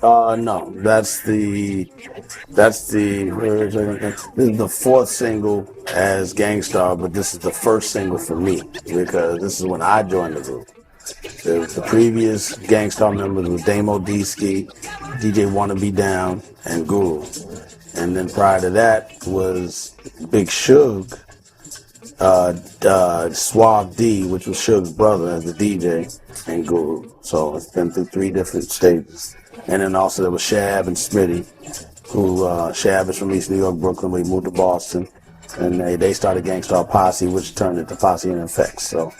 No, this is the fourth single as Gangstar, but this is the first single for me because this is when I joined the group. The previous Gangstar members was Damo D-Ski, DJ Wanna Be Down, and Guru. And then prior to that was Big Suge, Suave D, which was Suge's brother as the DJ, and Guru. So it's been through three different stages. And then also there was Shab and Smitty, who Shab is from East New York, Brooklyn. We moved to Boston, and they started Gangstar Posse, which turned into Posse in Effect. So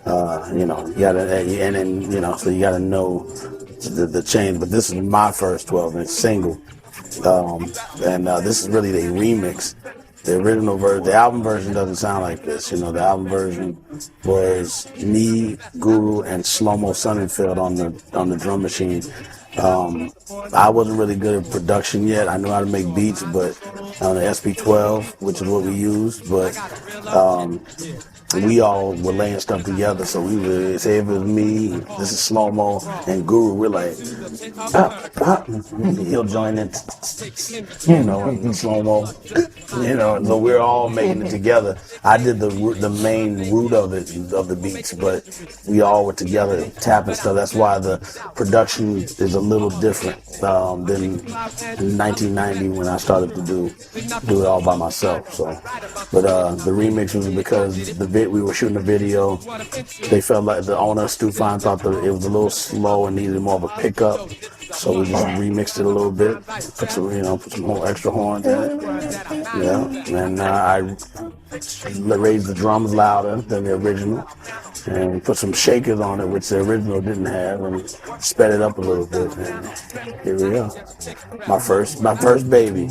you gotta, and then so you gotta know the change. But this is my first 12-inch single, and this is really the remix. The original version, the album version doesn't sound like this. The album version was me, Guru, and Slow Mo Sonnenfeld on the drum machine. I wasn't really good at production yet. I knew how to make beats, but on the SP12, which is what we used, but we all were laying stuff together. So we would say if it was me, this is Slow Mo, and Guru, we're like, pop, he'll join in, in slow mo, so we're all making it together. I did the main root of the beats, but we all were together tapping stuff. That's why the production is a little different than in 1990 when I started to do it all by myself. So, but the remix was because we were shooting a video. They felt like the owner, Stu Fine, thought that it was a little slow and needed more of a pickup. So we just remixed it a little bit, put some more extra horns in it. Yeah, and I raised the drums louder than the original, and put some shakers on it, which the original didn't have, and sped it up a little bit. And here we are, my first baby.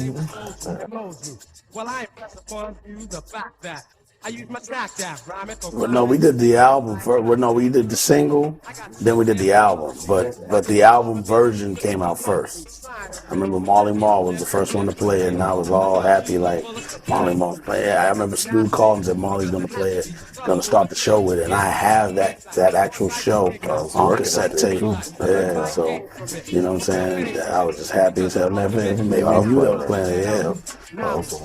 Well, I impress upon you the fact that I use my Well, no, we did the album first. Well, no, we did the single, then we did the album. But the album version came out first. I remember Marley Marl was the first one to play it, and I was all happy, like, Marley Marl play it. I remember Stu called and said, Marley's going to play it, going to start the show with it. And I have that actual show on cassette tape. Yeah, so, you know what I'm saying? I was just happy as hell. Maybe you were playing it, yeah.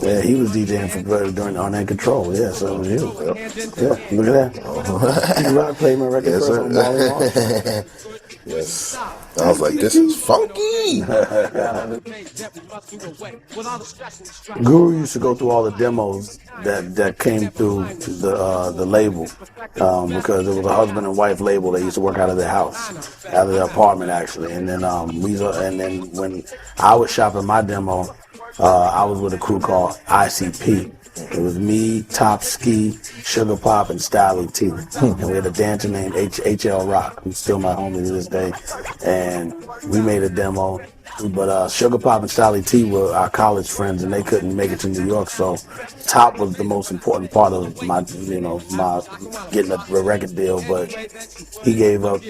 Yeah, he was DJing for during On and Control, yeah, so it was you. Yeah, look at that. You played my record first on Marley Marl. Yes. I was like, this is funky. Guru used to go through all the demos that came through the label because it was a husband and wife label. They used to work out of their house, out of their apartment actually. And then when I was shopping my demo, I was with a crew called ICP. It was me, Top Ski, Sugar Pop, and Styly T. And we had a dancer named HL Rock, who's still my homie to this day. And we made a demo. But Sugar Pop and Styly T were our college friends, and they couldn't make it to New York. So Top was the most important part of my getting a record deal. But he gave up,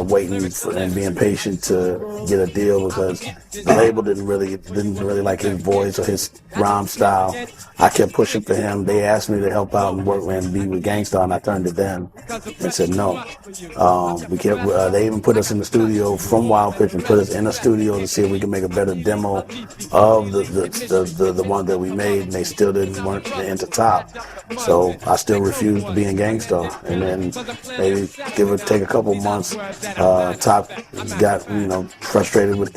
waiting and being patient to get a deal because the label didn't really like his voice or his rhyme style. I kept pushing for him. They asked me to help out and work and be with Gangstar, and I turned it down and said no. They even put us in the studio from Wild Pitch and put us in a studio to see if we could make a better demo of the one that we made, and they still didn't want to enter Top. So I still refused to be in Gangstar. And then maybe give or take a couple months, Top got frustrated with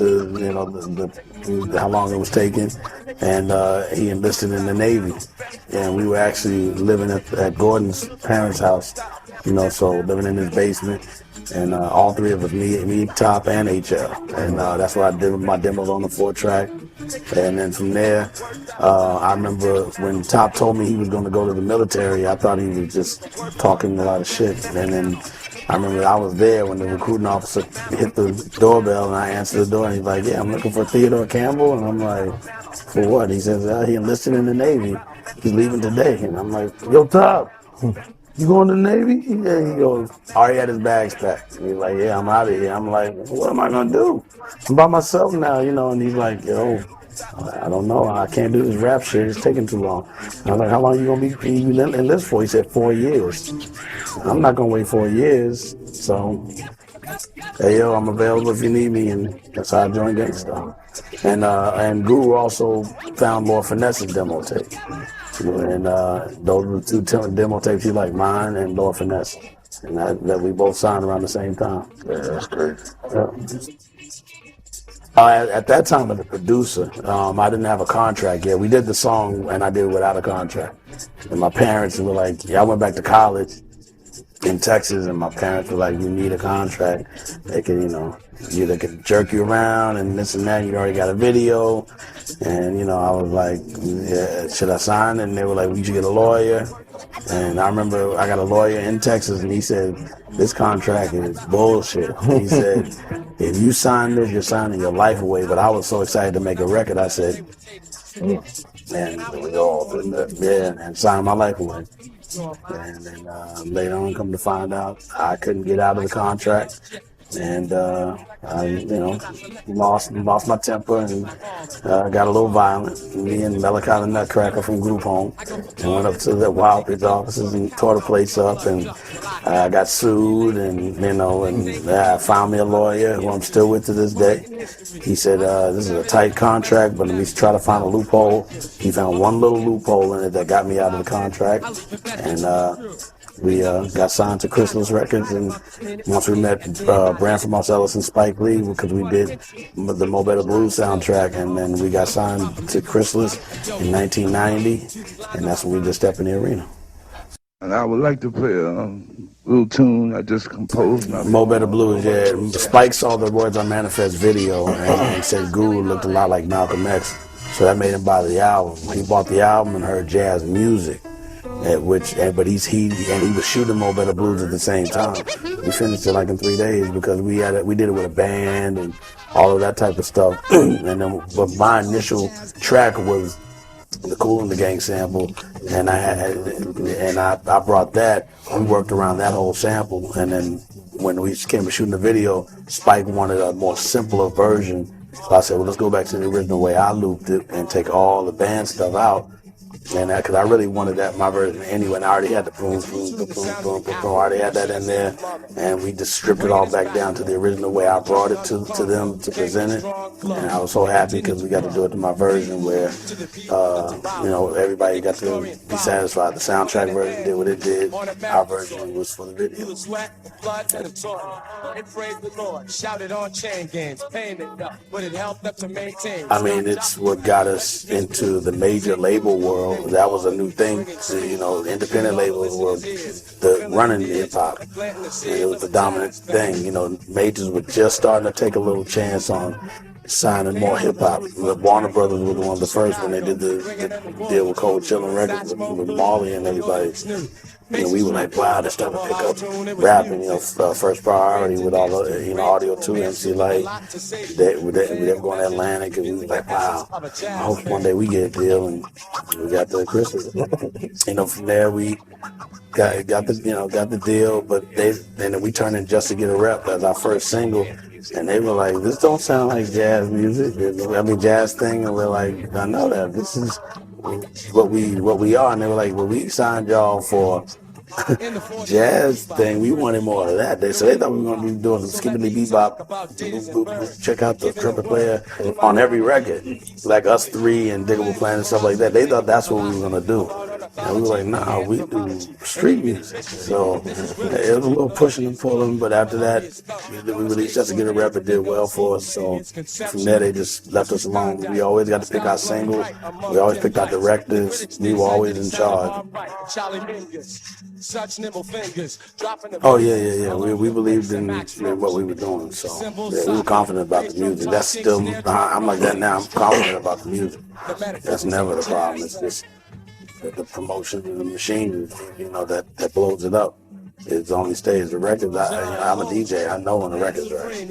how long it was taking, and he enlisted in the Navy. And we were actually living at Gordon's parents' house, so living in his basement. And all three of us, me, Top, and HL. And that's where I did my demos on the 4-track. And then from there, I remember when Top told me he was going to go to the military, I thought he was just talking a lot of shit. And then I remember I was there when the recruiting officer hit the doorbell, and I answered the door, and he's like, yeah, I'm looking for Theodore Campbell. And I'm like, for what? He says, he enlisted in the Navy. He's leaving today. And I'm like, yo, Top, you going to the Navy? Yeah, he goes, already had his bags packed. And he's like, yeah, I'm out of here. I'm like, what am I going to do? I'm by myself now, and he's like, yo, I don't know. I can't do this rap shit. It's taking too long. I was like, how long are you going to be enlisted for? He said 4 years. I'm not going to wait 4 years. So Hey yo, I'm available if you need me, and that's how I joined Gangsta. And Guru also found Lord Finesse's demo tape, and those were the two demo tapes he liked, mine and Lord Finesse, and that we both signed around the same time. Yeah, that's great. Yeah. At that time, as a producer, I didn't have a contract yet. We did the song, and I did it without a contract. And my parents were like, I went back to college in Texas, and my parents were like, you need a contract. They can, they could jerk you around and this and that. You already got a video. And, I was like, yeah, should I sign? And they were like, well, you should get a lawyer. And I remember I got a lawyer in Texas, and he said, this contract is bullshit. He said, if you sign this, you're signing your life away. But I was so excited to make a record, I said, and we all and signed my life away. And then later on, come to find out, I couldn't get out of the contract. And I, lost my temper and got a little violent. Me and Malachi the Nutcracker from Group Home and went up to the Wild Pitch offices and tore the place up, and I got sued, and I found me a lawyer who I'm still with to this day. He said, this is a tight contract, but let me try to find a loophole. He found one little loophole in it that got me out of the contract, and we got signed to Chrysalis Records, and once we met Branford Marcellus and Spike Lee, because we did the Mo Better Blues soundtrack, and then we got signed to Chrysalis in 1990, and that's when we just stepped in the arena. And I would like to play a little tune I just composed. Mo Better Blues, yeah. Spike saw the Words on Manifest video and said Guru looked a lot like Malcolm X, so that made him buy the album. He bought the album and heard jazz music. But he was shooting Mo Better Blues at the same time. We finished it like in 3 days because we did it with a band and all of that type of stuff. But my initial track was the Kool and the Gang sample, and I brought that. We worked around that whole sample, and then when we came to shooting the video, Spike wanted a more simpler version. So I said, well, let's go back to the original way I looped it and take all the band stuff out. And because I really wanted that my version anyway, and I already had the boom, boom, boom, boom, boom, boom, I already had that in there, and we just stripped it all back down to the original way I brought it to them to present it. And I was so happy because we got to do it to my version where, everybody got to be satisfied. The soundtrack version did what it did. Our version was for the video. I mean, it's what got us into the major label world. That was a new thing. Independent labels were the running hip hop. It was the dominant thing. Majors were just starting to take a little chance on signing more hip hop. The Warner Brothers were one of the first when they did the deal with Cold Chillin' Records with Marley and everybody. We were like, wow, they're starting to pick up rapping, first priority with all the, Audio 2, MC Light. They were going to Atlantic, and we were like, wow, I hope one day we get a deal, and we got the Christmas. From there we got the deal, but then we turned in Just to Get a Rep as our first single. And they were like, this don't sound like jazz music. Jazz thing. And we're like, I know that. This is what we are. And they were like, well, we signed y'all for jazz thing. We wanted more of that. So they thought we were going to be doing some skippity bebop. Check out the trumpet player on every record. Like Us Three and Diggable Plan and stuff like that. They thought that's what we were going to do. And we were like, nah, we do street music. So it was a little pushing and pulling, but after that, we released Just to Get a Rep. It did well for us. So from there, they just left us alone. We always got to pick our singles. We always picked our directors. We were always in charge. Oh, yeah. We believed in what we were doing. So we were confident about the music. That's still, I'm like that now. I'm confident about the music. That's never the problem. It's just the promotion and the machine, that blows it up. It only stays the records. I'm a DJ. I know when the record's right.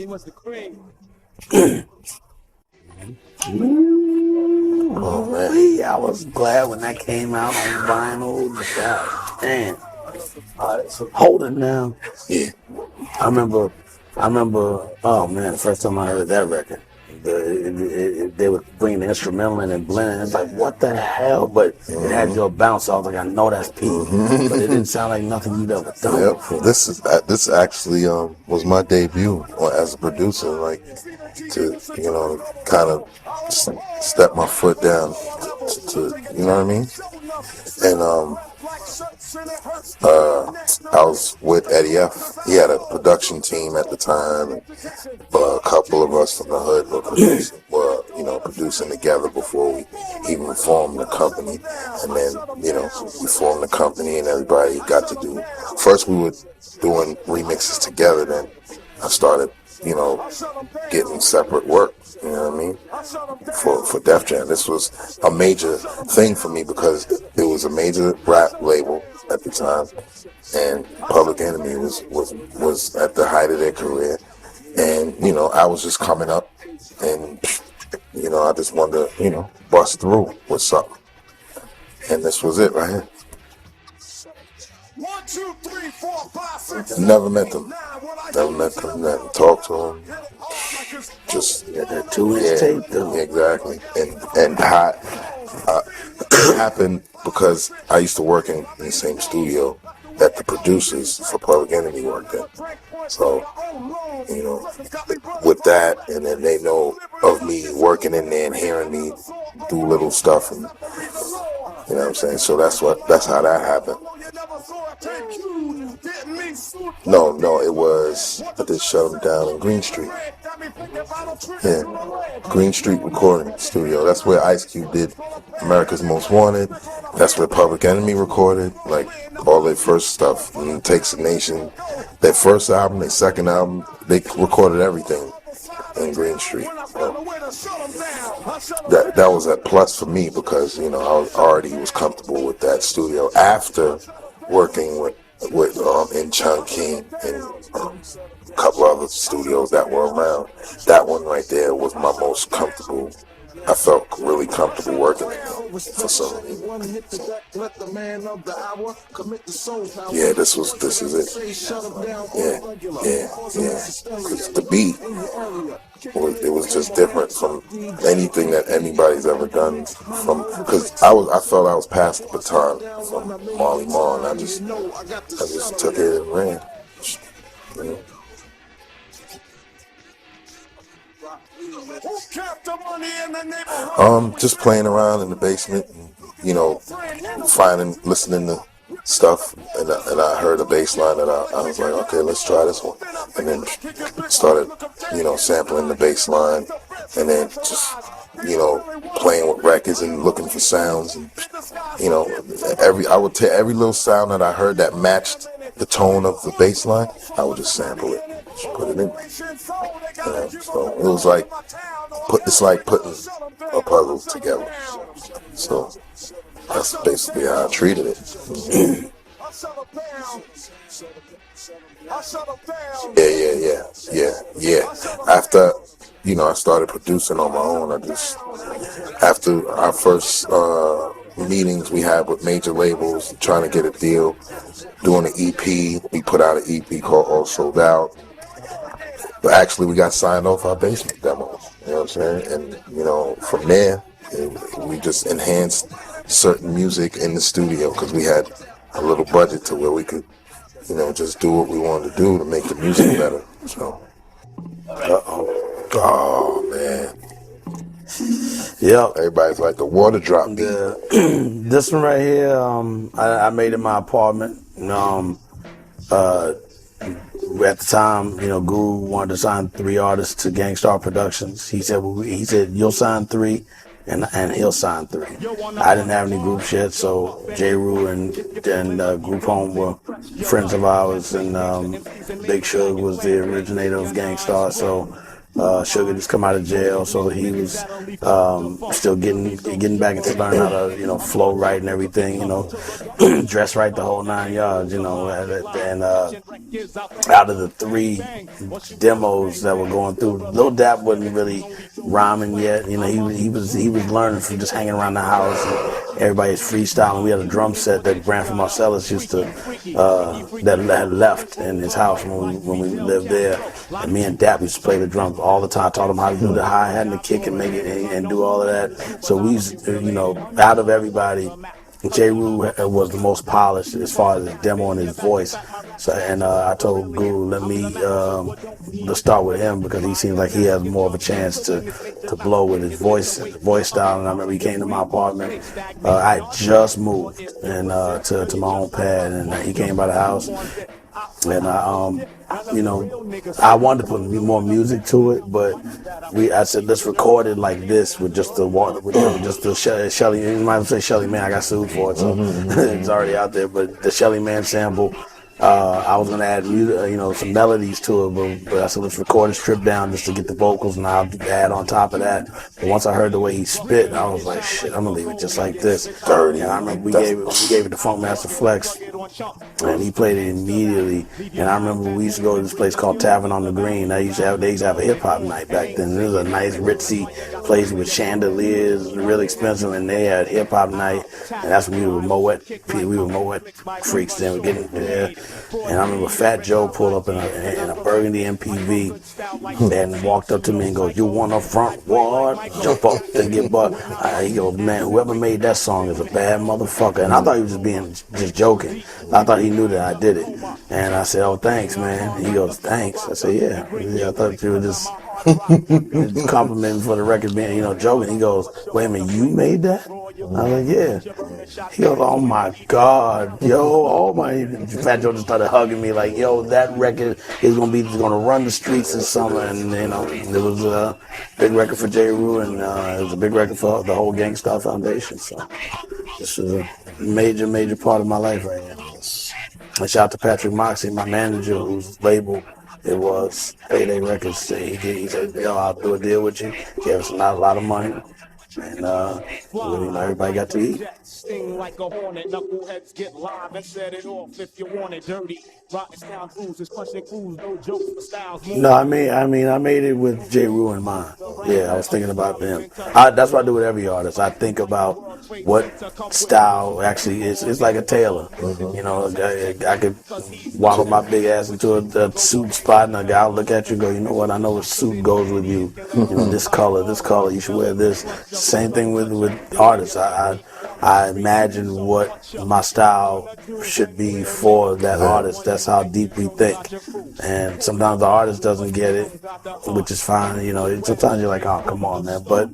Oh man, I was glad when that came out on vinyl. God, man, hold it now. Yeah, I remember. Oh man, the first time I heard that record, They would bring the instrumental in and blend. It's like, what the hell? But it had your bounce. I was like, I know that's Pete, but it didn't sound like nothing you'd ever done. Yep. This actually was my debut as a producer, like to kind of step my foot down to you know what I mean. And I was with Eddie F. He had a production team at the time. And, a couple of us from the hood were producing together before we even formed the company. And then, we formed the company and everybody got to do. First we were doing remixes together. Then I started, getting separate work. You know what I mean? For Def Jam. This was a major thing for me because it was a major rap label at the time, and Public Enemy was at the height of their career, and I was just coming up, and I just wanted to bust through with something, and this was it right here. 1, 2, 3, 4, 5, 6, Never met them, never talked to them. Just that 2-inch tape though. Exactly, and hot. It happened because I used to work in the same studio that the producers for Public Enemy worked in. So, with that, and then they know of me working in there and hearing me do little stuff, and you know what I'm saying. So that's how that happened. No, it was I did shut them down in Green Street. Yeah, Green Street Recording Studio. That's where Ice Cube did America's Most Wanted. That's where Public Enemy recorded, like all their first stuff. And Takes a Nation, their first album, their second album, they recorded everything in Green Street. That was a plus for me because I already was comfortable with that studio after working with in Chungking and a couple other studios that were around. That one right there was my most comfortable. I felt really comfortable working in it for some reason. Yeah, this is it. Yeah. Because the beat, it was just different from anything that anybody's ever done. Because I felt I was past the baton from Marley Marl, and I just took it and ran. Just playing around in the basement, listening to stuff, and I heard a bass line that I was like, okay, let's try this one, and then started, sampling the bass line, and then just, playing with records and looking for sounds, and I would take every little sound that I heard that matched the tone of the bass line, I would just sample it, just put it in. So it was like putting a puzzle together. So that's basically how I treated it. Yeah. After I started producing on my own, after our first meetings we had with major labels trying to get a deal, doing an EP, we put out an EP called All Sold Out. But actually, we got signed off our basement demos, you know what I'm saying? And, from there, we just enhanced certain music in the studio because we had a little budget to where we could, just do what we wanted to do to make the music better. So, oh, man. Yep. Everybody's like the water drop beat. This one right here, I made in my apartment. At the time, Guru wanted to sign 3 artists to Gangstar Productions. He said, you'll sign 3, and he'll sign 3. I didn't have any groups yet, so J. Rue and Group Home were friends of ours, and Big Suge was the originator of Gangstar, so Sugar just come out of jail, so he was still getting back into learning how to flow right and everything, dress right the whole 9 yards, and out of the 3 demos that were going through, Lil Dap wasn't really rhyming yet. He was learning from just hanging around the house everybody's freestyling. We had a drum set that Branford Marcellus used to that had left in his house when we lived there. And me and Dap used to play the drums all the time. I taught him how to do the hi-hat and the kick and make it and do all of that. So we used to, out of everybody, J. Rue was the most polished as far as his demo and his voice. So, and I told Guru, let me let's start with him because he seems like he has more of a chance to blow with his voice style. And I remember he came to my apartment. I just moved and to my own pad, and he came by the house. And I wanted to put more music to it, but I said let's record it like this with just the water, with just the Shelly. You might say Shelly Man. I got sued for it, so it's already out there. But the Shelly Man sample, I was gonna add music, some melodies to it, but I said let's record a strip down just to get the vocals, and I'll add on top of that. But once I heard the way he spit, I was like, shit, I'm gonna leave it just like this. And I remember we gave it to Funkmaster Flex, and he played it immediately. And I remember we used to go to this place called Tavern on the Green. They used to have a hip hop night back then. It was a nice ritzy place with chandeliers, really expensive, and they had hip hop night. And that's when we were Moet freaks. Then we getting there. And I remember Fat Joe pulled up in a burgundy MPV and walked up to me and goes, "You want a front ward? Jump up and get butt." He goes, "Man, whoever made that song is a bad motherfucker." And I thought he was just joking. I thought he knew that I did it. And I said, "Oh, thanks, man." He goes, "Thanks." I said, "Yeah, I thought you were just complimenting for the record being, joking." He goes, "Wait a minute, you made that?" I was like, "Yeah." He goes, "Oh my God, yo, oh my!" Fat Joe just started hugging me like, "Yo, that record is gonna run the streets this summer." And it was a big record for J. Rue, and it was a big record for the whole Gang Starr Foundation. So this is a major part of my life right now. And shout out to Patrick Moxie, my manager, whose label it was, Payday Records. He said, "Yo, I'll do a deal with you." He gave us not a lot of money. And everybody got to eat. Sting like a hornet, knuckleheads get live and set it off if you want it dirty. Rotten sound cruises, punching crews, no jokes for styles. No, I made it with J. Rue in mind. Yeah, I was thinking about them. That's what I do with every artist. I think about what style actually is. It's like a tailor. I could waddle my big ass into a suit spot, and a guy will look at you and go, "You know what? I know what suit goes with you. This color, you should wear this." Same thing with artists. I imagine what my style should be for that artist. That's how deep we think. And sometimes the artist doesn't get it, which is fine. Sometimes you're like, "Oh, come on, man." But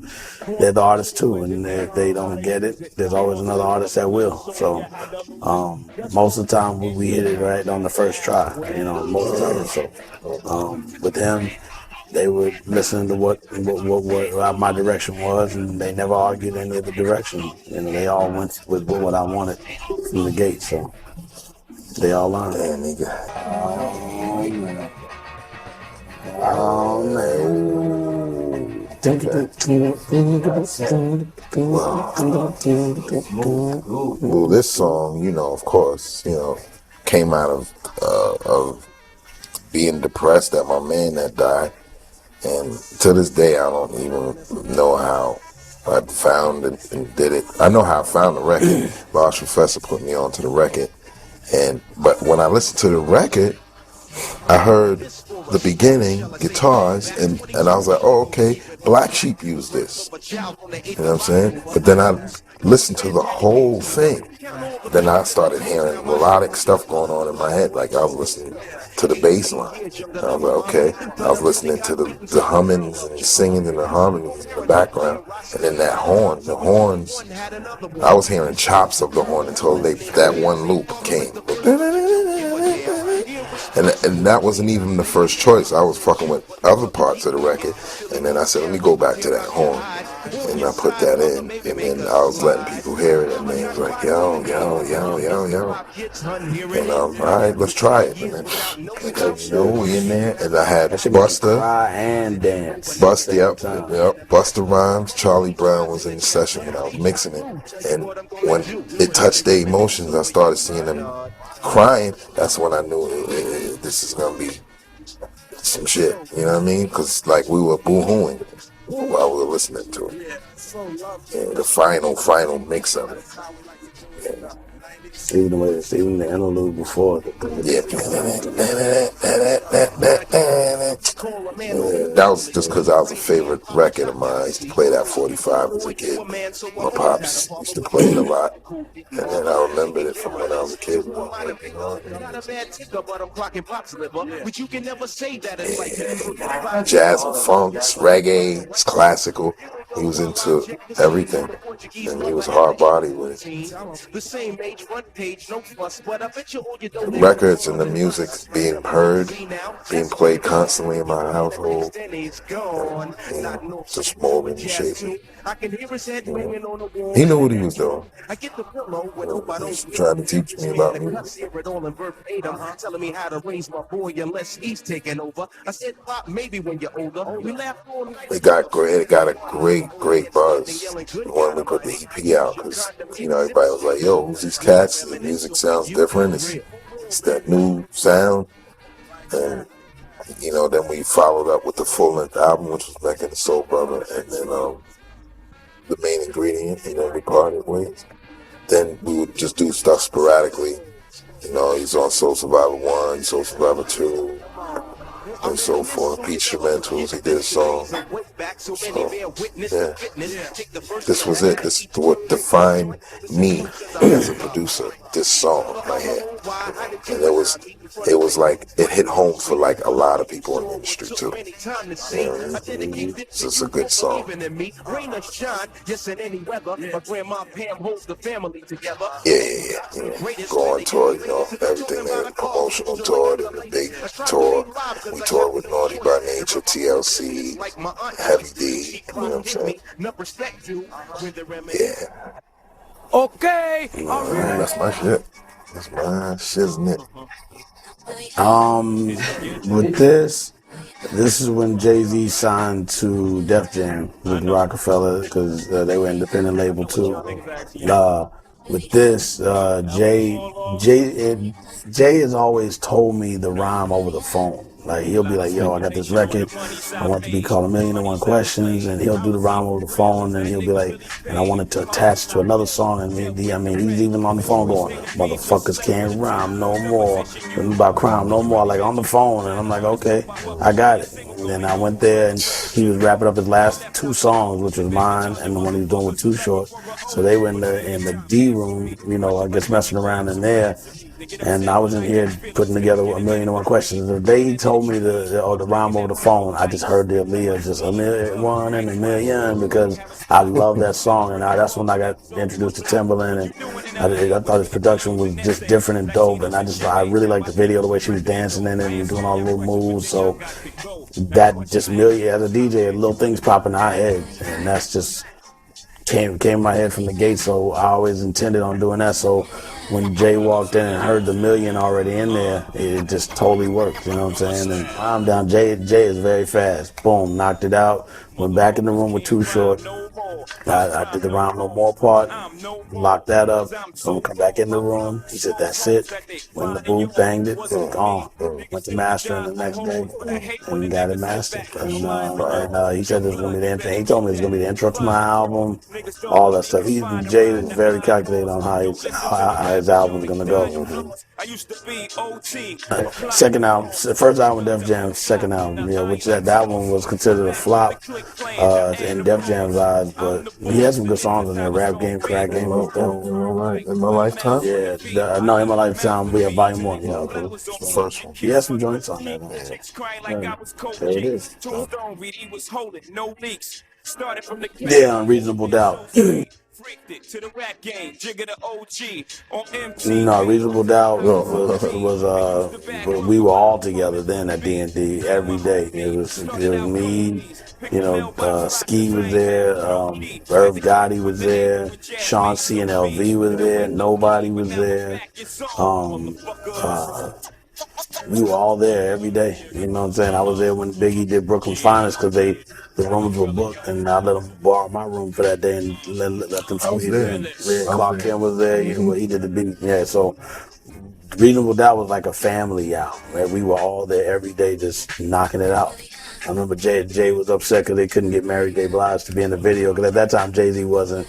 they're the artists too, and if they don't get it, there's always another artist that will. So most of the time we hit it right on the first try. Most of the time. So with him, they would listen to what my direction was, and they never argued any of the direction. They all went with what I wanted from the gate. So they all learned. Damn, nigga. Oh man. Well, this song, of course, came out of being depressed at my man that died. And to this day, I don't even know how I found it and did it. I know how I found the record. Boss Professor put me onto the record. But when I listened to the record, I heard the beginning, guitars, and I was like, "Oh, okay, Black Sheep used this." You know what I'm saying? But then I listened to the whole thing. Then I started hearing melodic stuff going on in my head. Like I was listening to the bass line. And I was like, okay. I was listening to the hummings and singing and the harmonies in the background. And then that horn, the horns, I was hearing chops of the horn until that one loop came. And that wasn't even the first choice. I was fucking with other parts of the record. And then I said, let me go back to that horn. And I put that in. And then I was letting people hear it. And they was like, yo. And all right, let's try it. And then, we in there. And I had Busta. Cry and dance. Busta Rhymes, Charlie Brown was in the session when I was mixing it. And when it touched their emotions, I started seeing them crying. That's when I knew this is gonna be some shit. You know what I mean? Because like we were boo-hooing. while we were listening to it. Yeah, the final mix of it. Yeah. Even the interlude before. Yeah. That was just because I was a favorite record of mine. I used to play that 45 as a kid. My pops used to play it a lot. And then I remembered it from when I was a kid. Yeah. Jazz and funk, reggae, it's classical. He was into everything, and he was hard body with it. The records and the music being heard, being played constantly in my household, just molding and shaping. He knew what he was doing. He was trying to teach me about music. Telling me how to raise my boy unless he's taking over. I said, Pop, maybe when you're older. We laughed all night. It got a great buzz when we put the EP out, because everybody was like, "Yo, who's these cats? The music sounds different. It's that new sound." And then we followed up with the full-length album, which was Mac and the Soul Brother, and then the main ingredient. We parted ways. Then we would just do stuff sporadically. He's on Soul Survivor 1, Soul Survivor 2, and so forth. Beach Instrumentals, he did a song. So, yeah. This was it. This is what defined me as a producer. This song right here. And it was like, it hit home for like a lot of people in the industry too. It's just a good song. Yeah. Go on tour, everything there, promotional tour, the big tour. We toured with Naughty by Nature, TLC, Heavy D, you know what I'm saying? Yeah. Okay. That's my shit. That's my shiznit. With this is when Jay-Z signed to Def Jam with Rockefeller, because they were independent label too. With this, Jay has always told me the rhyme over the phone. Like, he'll be like, "Yo, I got this record. I want it to be called 1,000,001 Questions," and he'll do the rhyme over the phone, and he'll be like, "And I want it to attach to another song." And he's even on the phone going, "Motherfuckers can't rhyme no more. About crime no more." Like, on the phone, and I'm like, "Okay, I got it." And then I went there, and he was wrapping up his last two songs, which was mine and the one he was doing with Too Short. So they were in the D room, I guess messing around in there. And I was in here putting together 1,000,001 Questions. The day he told me the rhyme over the phone, I just heard the Aaliyah, just 1,000,001 and 1,000,000, because I love that song. And that's when I got introduced to Timbaland, and I thought his production was just different and dope. And I really liked the video, the way she was dancing in it and doing all the little moves. So that just as a DJ, little things pop in our head, and that's just came in my head from the gate. So I always intended on doing that. So when Jay walked in and heard the 1,000,000 already in there, it just totally worked, you know what I'm saying? And I'm down. Jay is very fast. Boom, knocked it out. Went back in the room with Too Short. I did the Rhyme No More part, locked that up. So we come back in the room. He said, "That's it." Went in the booth, banged it, gone. Went to mastering the next day, and we got it mastered. And he said this was gonna be the intro. He told me it was gonna be the intro to my album, all that stuff. Jay is very calculated on how his album's gonna go. Second album, first album Def Jam, second album, which that one was considered a flop in Def Jam's eyes, but he had some good songs in there. Rap Game, Crack Game, In My Lifetime? Yeah, In My Lifetime, we have Volume 1. The first one. He has some joints on there. There it is. Yeah, Reasonable Doubt. No, Reasonable Doubt was we were all together then at D&D every day. It was me, Ski was there, Irv Gotti was there, Sean C and LV was there, Nobody was there. We were all there every day. You know what I'm saying? I was there when Biggie did Brooklyn's Finest, because the rooms were booked, and I let them borrow my room for that day and let them squeeze in. Clark Kent was there. He did the beat. Yeah, so Reasonable Doubt was like a family out. Right? We were all there every day just knocking it out. I remember Jay was upset because they couldn't get Mary J. Blige to be in the video, because at that time Jay-Z wasn't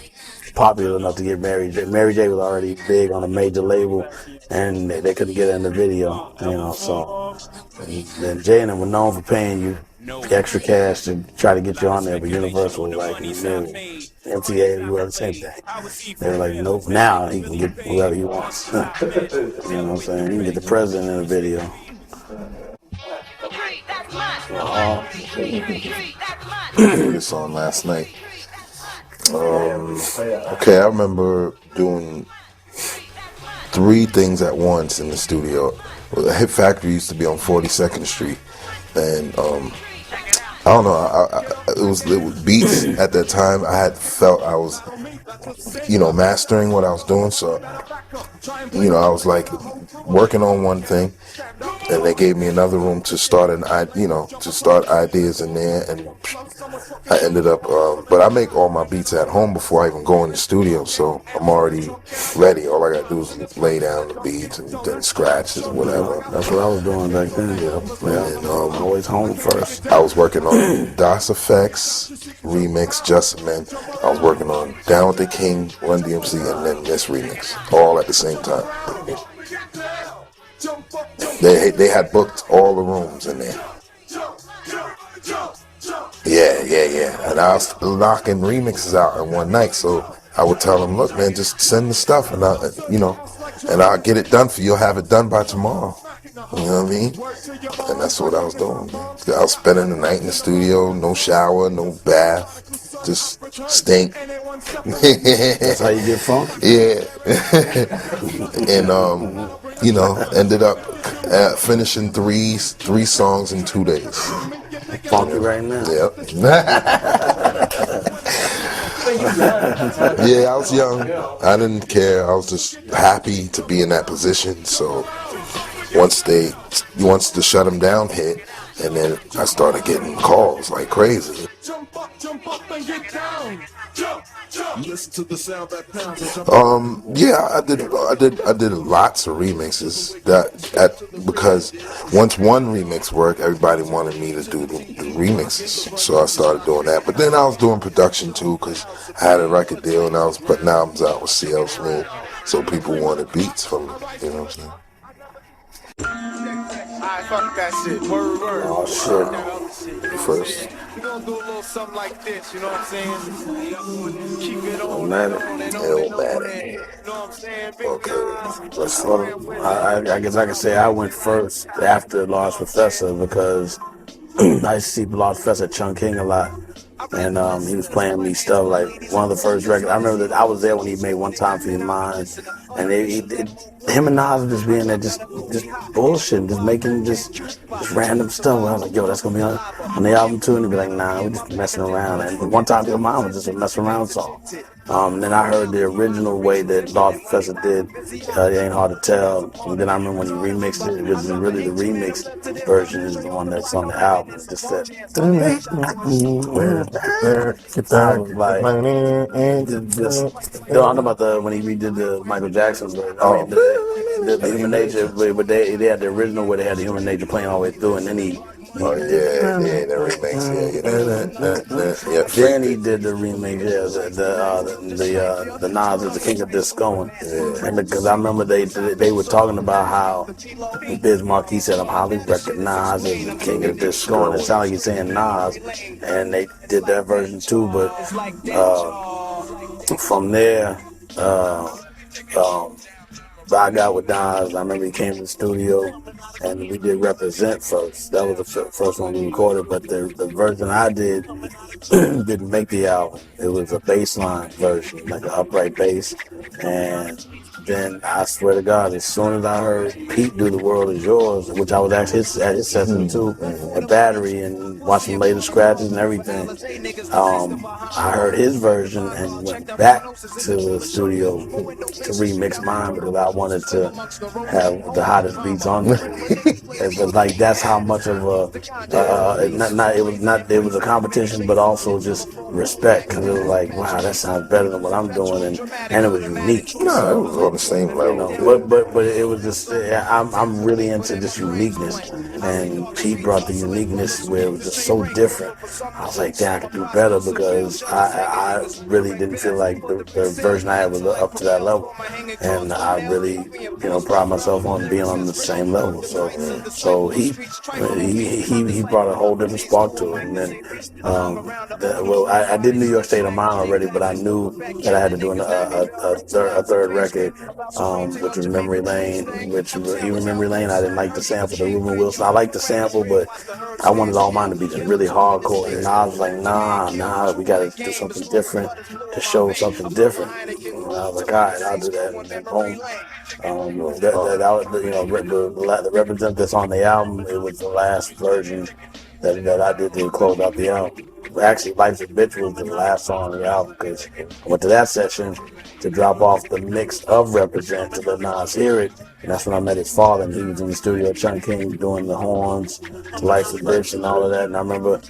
popular enough to get Mary J. Mary J. was already big on a major label, and they couldn't get her in the video, so. And then Jay and them were known for paying you extra cash to try to get you on there, but Universal was like, no. MTA, you were the same thing. They were like, nope, now he can get whoever he wants. You know what I'm saying? He can get the president in the video. This on last night. Okay, I remember doing 3 things at once in the studio. The Hip Factory used to be on 42nd Street, and I don't know. It was beats at that time. I had felt I was, mastering what I was doing. So, I was like working on one thing, and they gave me another room to start to start ideas in there, and I ended up. But I make all my beats at home before I even go in the studio, so I'm already ready. All I gotta do is lay down the beats and then scratches or whatever. That's what I was doing back then. Yeah. And always home first. I was working on DOS Effects remix, Just Men. I was working on Down with the King, Run DMC, and then this remix, all at the same time. They had booked all the rooms in there. Yeah. And I was knocking remixes out in one night, so I would tell them, look, man, just send the stuff, and I'll get it done for you. You'll have it done by tomorrow. You know what I mean? And that's what I was doing, man. I was spending the night in the studio, no shower, no bath, just stink. That's how you get funk? Yeah. And, ended up finishing three songs in 2 days. Funky right now. Yep. Yeah, I was young. I didn't care. I was just happy to be in that position. So once the shut them down hit, and then I started getting calls like crazy. Listen to the sound that pounds. Yeah, I did lots of remixes because once one remix worked, everybody wanted me to do the remixes, so I started doing that. But then I was doing production too, because I had a record deal and I was putting albums out with CL Smooth, so people wanted beats from me. You know what I'm saying? Alright, fuck that shit. Word. Oh shit. First. We gonna do a little something like this, you know what I'm saying? Keep it on. Illmatic. You know what I'm saying? Okay. I guess I could say I went first after Large Professor, because I used to see Large Professor at Chung King a lot. And he was playing me stuff like one of the first records. I remember that I was there when he made One Time for Your Mind, and him and Nas were just being there, just bullshit, just making just random stuff. I was like, yo, that's gonna be on the album too, and he'd be like, nah, we're just messing around. And One Time for Your Mind was just a mess around song. And then I heard the original way that Large Professor did It Ain't Hard to Tell. And then I remember when he remixed it, it was really the remix version is the one that's on the album. It's just that. I was like, I don't know about when he redid the Michael Jackson version. The Human Nature, but they had the original where they had the Human Nature playing all the way through, and then he. The remix, Then he did the remix, the Nas is the King of Disco, and because I remember they were talking about how Biz Markie said I'm highly recognized as the King of Disco, and it sounded like he's saying Nas, and they did that version too, but from there, I got with Nas. I remember he came to the studio and we did Represent first. That was the first one we recorded, but the version I did didn't make the album. It was a bass line version, like an upright bass. And then I swear to God, as soon as I heard Pete do The World Is Yours, which I was actually at his session too, at Battery, and watching later scratches and everything, I heard his version and went back to the studio to remix mine because I wanted to have the hottest beats on it. It was like that's how much of it was a competition, but also just respect, because it was like, wow, that sounds better than what I'm doing, and it was unique. No, it was on the same level. But it was just I'm really into this uniqueness, and Pete brought the uniqueness where it was just so different. I was like, damn, I could do better because I really didn't feel like the version I had was up to that level, and I really, pride myself on being on the same level. So he brought a whole different spark to it, and then I did New York State of Mind already, but I knew that I had to do a third record, which was Memory Lane. Which even Memory Lane, I didn't like the sample, the Ruben Wilson. I liked the sample, but I wanted all mine to be just really hardcore. And I was like, nah, we got to do something different to show something different. And I was like, all right, I'll do that. And then boom. The representative that's on the album, it was the last version that I did to close out the album. Actually, Life's a Bitch was the last song on the album because I went to that session to drop off the mix of Represent to let Nas hear it. And that's when I met his father, and he was in the studio, Chun King, doing the horns, Life's a Bitch, and all of that. And I remember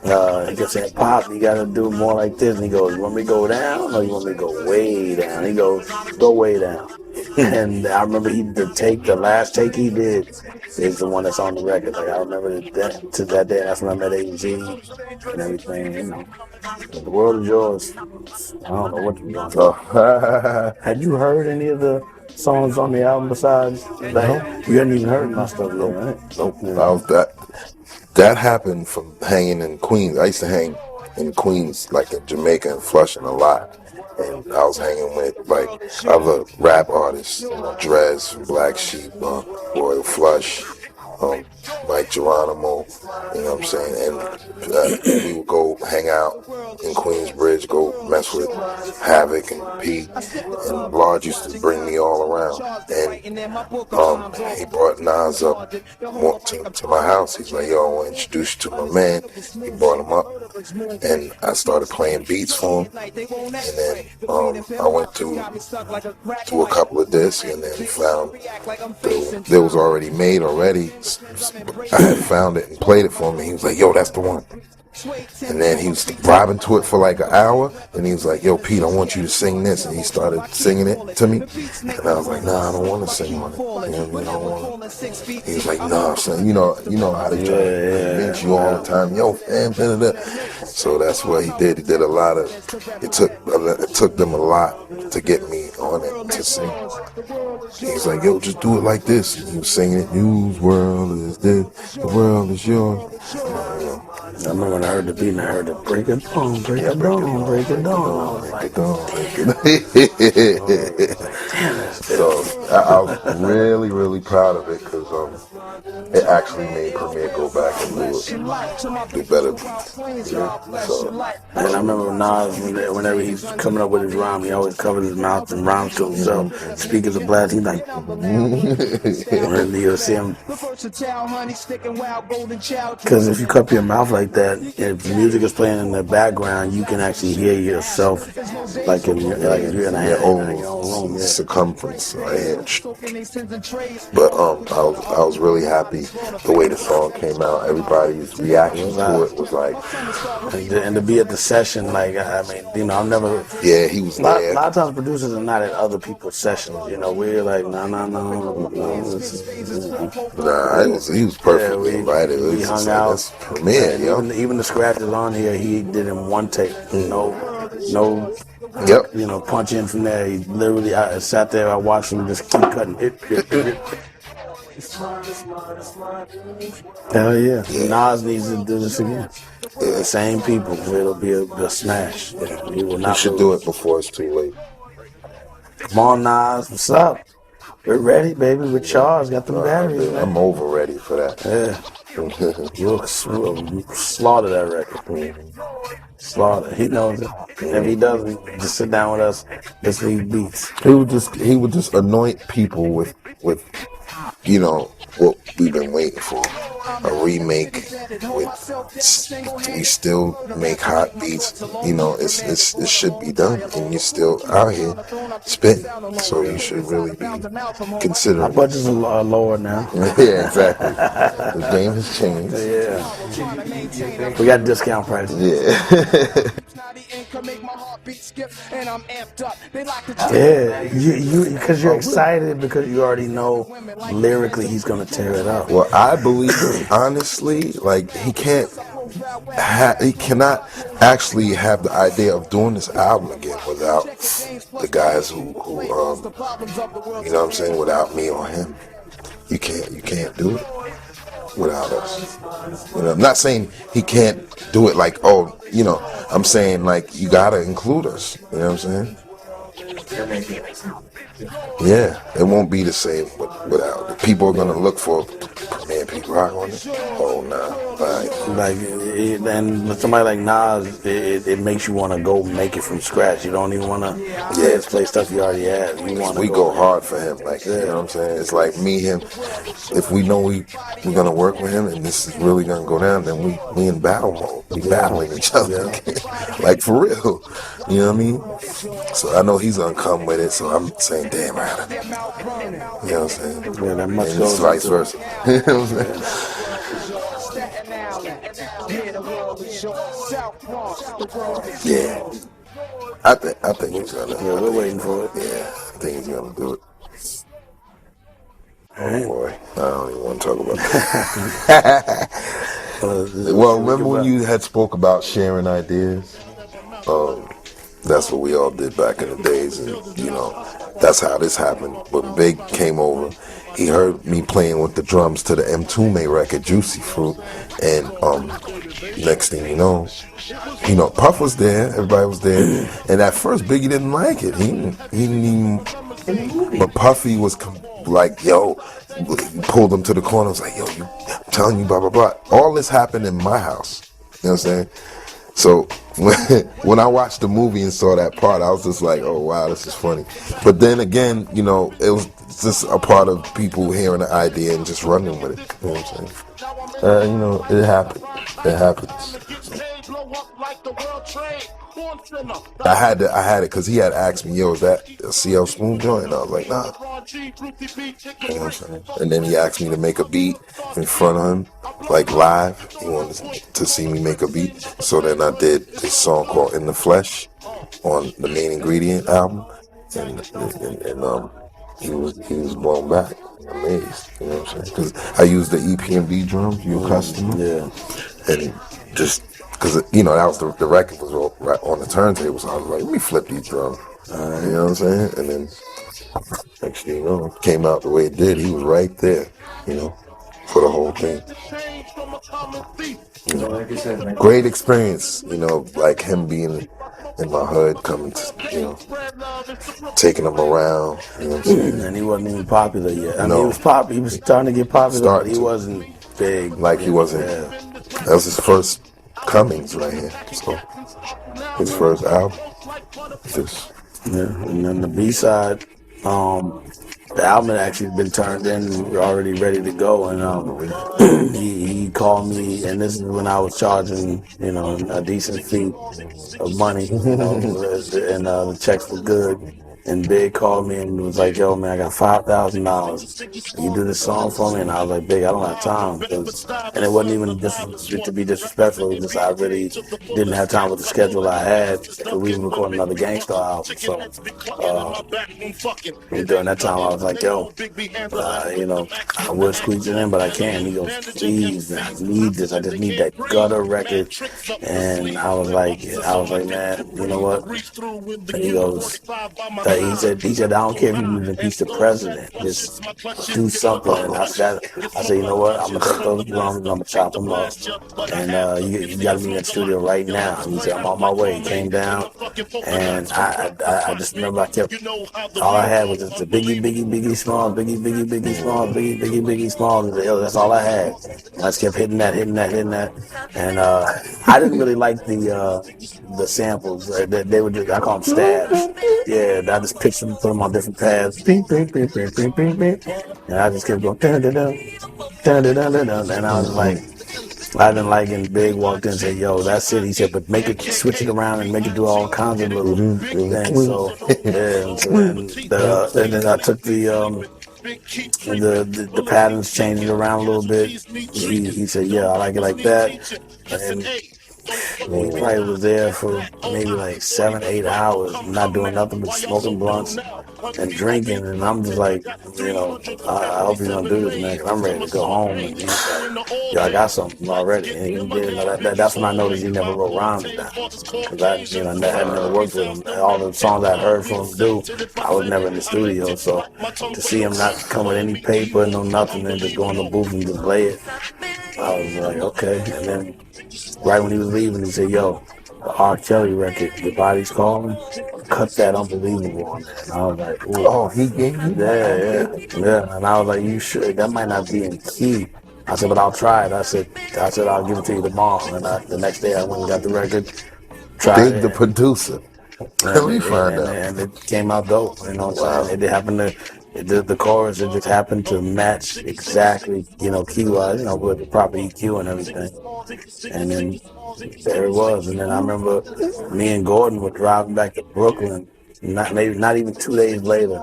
he kept saying, Pop, you got to do more like this. And he goes, you want me to go down or you want me to go way down? He goes, go way down. And I remember the last take he did is the one that's on the record. Like I remember to that day, that's when I met AZ and everything. The world is yours. I don't know what you're doing. Had you heard any of the songs on the album besides that? You hadn't even heard my stuff yet, right? Nope. That happened from hanging in Queens. I used to hang in Queens, like in Jamaica and Flushing a lot. And I was hanging with like other rap artists, Drez from Black Sheep, Royal Flush, Mike Geronimo, you know what I'm saying? And we would go hang out in Queensbridge, go mess with Havoc and Pete, and Lord used to bring me all around. And he brought Nas up to my house. He's like, yo, I want to introduce you to my man. He brought him up, and I started playing beats for him. And then I went to a couple of discs, and then found there was already made already. I had found it and played it for him, and he was like, yo, that's the one. And then he was vibing to it for like an hour, and he was like, yo, Pete, I want you to sing this. And he started singing it to me, and I was like, nah, I don't want to sing on it. He was like, nah, son, you know how they try to convince you all the time, yo, fam, da, da, da. So that's what he did. He did a lot of, it took them a lot to get me on it to sing. He's like, yo, just do it like this. And he was singing it, News World is this, the world is yours. I remember when I heard the beat and I heard it break it down, break it down, break it down. I was like, so I was really, really proud of it because it actually made Premier go back and do better. So. And I remember Nas, whenever he's coming up with his rhyme, he always covers his mouth and rhymes to himself. Speakers of blast, he's like, when you'll see him. Because if you cup your mouth like that, if the music is playing in the background, you can actually hear yourself like if you're in your own room. Circumference, but I was really happy the way the song came out. Everybody's reaction to it was like, and to be at the session, like I've never. Yeah, he was there. A lot of times producers are not at other people's sessions. We're like, no. He was perfectly invited. We hung out. Premiere, even the scratches on here, he did in one take. No. Punch in from there. He literally, I sat there, I watched him just keep cutting it. Hell yeah. Nas needs to do this again. The same people. It'll be a smash. You should do it before it's too late. Come on, Nas. What's up? We're ready, baby. We're charged. Got the batteries. I'm over ready for that. Yeah. We'll slaughter that record. Slaughter. He knows it. If he doesn't, just sit down with us. Just leave beats. He would just anoint people with what we've been waiting for. A remake we still make hot beats. It should be done, and you're still out here spitting. So you should really be considering. Our budgets are lower now. Yeah, exactly. The game has changed. Yeah. We got discount prices. Yeah. Yeah, you because you're excited because you already know lyrically he's gonna tear it up. Well, I believe honestly, like he cannot actually have the idea of doing this album again without the guys who you know what I'm saying, without me or him. You can't do it without us. You know, I'm not saying he can't do it like, oh, you know, I'm saying like you gotta include us. You know what I'm saying? Yeah, it won't be the same without. People are gonna look for man, Pete Rock on it. Oh nah, and somebody like Nas, it makes you want to go make it from scratch. You don't even want to play stuff you already had. You want we go hard for him, like you know what I'm saying. It's like me, him. If we know we're gonna work with him and this is really gonna go down, then we in battle mode. We battling each other, like for real. You know what I mean? So I know he's gonna come with it. So I'm saying, damn, I gotta, you know what I'm saying? Yeah, that much and it's vice versa. You know what I'm saying? Yeah. I think he's gonna. Yeah, we're waiting for it. Yeah, I think he's gonna do it. All right. Oh boy, I don't even want to talk about that. Well, remember when you had spoke about sharing ideas? That's what we all did back in the days, and you know, that's how this happened. When Big came over, he heard me playing with the drums to the M2 record, Juicy Fruit, and next thing you know, Puff was there, everybody was there, and at first Biggie didn't like it. He didn't even. But Puffy was like, yo, pulled him to the corner. Was like, yo, I'm telling you, blah blah blah. All this happened in my house. You know what I'm saying? So when I watched the movie and saw that part, I was just like, oh, wow, this is funny. But then again, you know, it was just a part of people hearing the idea and just running with it. You know what I'm saying? You know, it happened. It happens. I had it because he had asked me, yo, is that a CL Smooth joint? And I was like, nah. You know what I'm saying? And then he asked me to make a beat in front of him, like live. He wanted to see me make a beat. So then I did this song called In the Flesh on the Main Ingredient album. And he was blown back, amazed. You know what I'm saying? Because I used the EPMV drums, you customer. Yeah. And just because, you know, that was the record was right on the turntable, so I was like, let me flip these drums. You know what I'm saying? And then, actually, you know, it came out the way it did. He was right there, you know, for the whole thing. You know, great experience, you know, like him being in my hood, coming to, you know, taking him around, you know what I'm saying? And he wasn't even popular yet. I mean, he was popular. He was starting to get popular, but he wasn't big. Like he wasn't. Yeah. That was his first comings right here. So his first album. Just. Yeah. And then the B-side, the album had actually been turned in, we were already ready to go, and he called me, and this is when I was charging, you know, a decent fee of money, you know, and the checks were good. And Big called me and was like, yo, man, I got $5,000. You do this song for me? And I was like, Big, I don't have time. And it wasn't even to be disrespectful. It was just I really didn't have time with the schedule I had. So we were recording another Gangsta album. So during that time, I was like, yo, you know, I would squeeze it in, but I can't. He goes, please, man, I need this. I just need that gutter record. And I was like, man, you know what? And he goes, he said, I don't care if you even impeach the president, just do something. And I said, you know what? I'm gonna take those drums and I'm gonna chop them up. And you got to be in the studio right now. And he said, I'm on my way. He came down, and I just remember all I had was just a Biggie Small, Biggie Small. That's all I had. And I just kept hitting that. And I didn't really like the samples. They were just, I call them stabs. Yeah, I just pitched them, put them on different pads. And I just kept going, dun, dun, dun, dun, dun, dun, dun, dun. And I was like, I didn't like it. And Big walked in and said, yo, that's it. He said, but make it, switch it around and make it do all kinds of little things. So, and then I took the patterns, changed it around a little bit. He said, yeah, I like it like that. He probably was there for maybe like 7, 8 hours, not doing nothing but smoking blunts and drinking. And I'm just like, I hope he's gonna do this, man, because I'm ready to go home. And he's like, yo, I got something already. And he did, that's when I noticed he never wrote rhymes down. Because I had never worked with him. All the songs I heard from him do, I was never in the studio. So to see him not come with any paper, no nothing, and just go in the booth and just play it, I was like, okay. And then right when he was leaving, he said, yo, the R. Kelly record, Your Body's Calling, cut that unbelievable on there. And I was like, ooh. Oh, he gave you that? Yeah. And I was like, you should. That might not be in key. I said, but I'll try it. I said, I'll give it to you tomorrow. And the next day I went and got the record. Tried Dig the producer. Let me find out. And it came out dope. You know what I'm saying? It happened to, the chorus, it just happened to match exactly, key-wise, with the proper EQ and everything. And then there it was. And then I remember me and Gordon were driving back to Brooklyn, not even 2 days later.